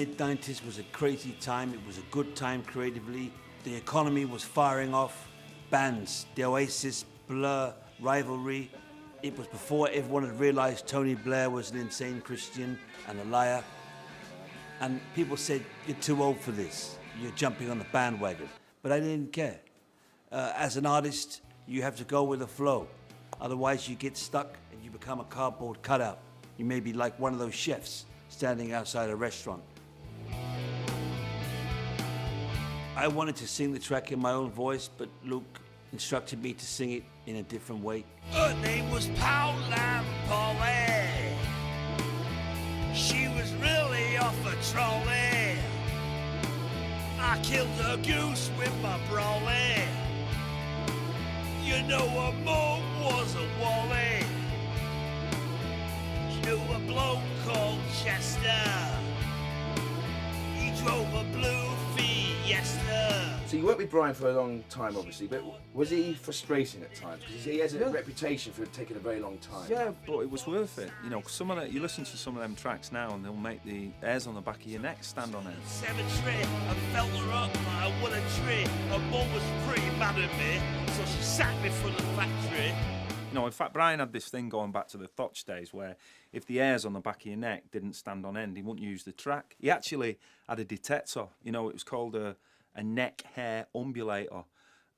mid-90s was a crazy time. It was a good time creatively. The economy was firing off. Bands, The Oasis, Blur, Rivalry. It was before everyone had realized Tony Blair was an insane Christian and a liar. And people said, you're too old for this. You're jumping on the bandwagon. But I didn't care. As an artist, you have to go with the flow. Otherwise, you get stuck and you become a cardboard cutout. You may be like one of those chefs standing outside a restaurant. I wanted to sing the track in my own voice, but Luke instructed me to sing it in a different way. Her name was Pauline Pauline. She was really off a trolley. I killed a goose with my brawly. You know her mum was a wally. She knew a bloke called Chester. He drove a blue Fiesta. So you worked with Brian for a long time, obviously, but was he frustrating at times? Because he has a reputation for taking a very long time. Yeah, but it was worth it. You know, you listen to some of them tracks now and they'll make the hairs on the back of your neck stand on end. Cemetery, I felt her up like I won a tree. Her mum was pretty mad at me, so she sacked me from the factory. You know, in fact, Brian had this thing going back to the Thoch days where if the hairs on the back of your neck didn't stand on end, he wouldn't use the track. He actually had a detector. You know, it was called a neck hair umbulator,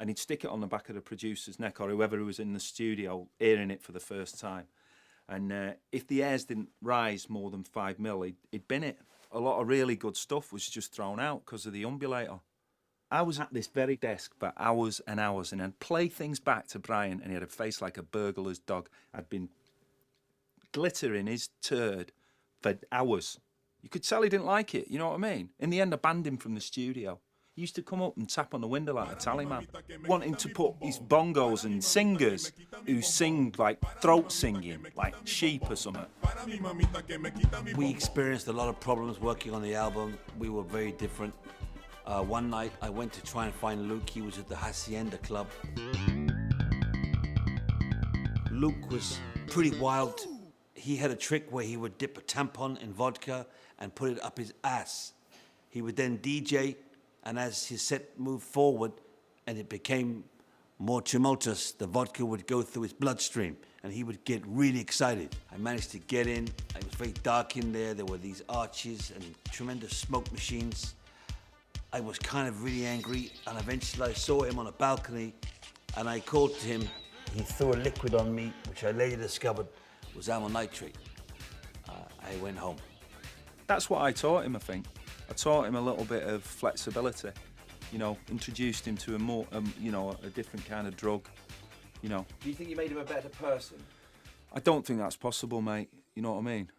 and he'd stick it on the back of the producer's neck or whoever who was in the studio hearing it for the first time. And if the hairs didn't rise more than 5 mil, he'd bin it. A lot of really good stuff was just thrown out because of the umbulator. I was at this very desk for hours and hours, and I'd play things back to Brian, and he had a face like a burglar's dog. I'd been glittering his turd for hours. You could tell he didn't like it, you know what I mean? In the end, I banned him from the studio. He used to come up and tap on the window like a tallyman, wanting to put his bongos and singers who sing like throat singing, like sheep or something. We experienced a lot of problems working on the album. We were very different. One night I went to try and find Luke. He was at the Hacienda Club. Luke was pretty wild. He had a trick where he would dip a tampon in vodka and put it up his ass. He would then DJ, and as his set moved forward and it became more tumultuous, the vodka would go through his bloodstream and he would get really excited. I managed to get in. It was very dark in there. There were these arches and tremendous smoke machines. I was kind of really angry, and eventually I saw him on a balcony and I called to him. He threw a liquid on me, which I later discovered was amyl nitrate. I went home. That's what I taught him, I think. I taught him a little bit of flexibility, you know, introduced him to a more, you know, a different kind of drug, you know. Do you think you made him a better person? I don't think that's possible, mate, you know what I mean?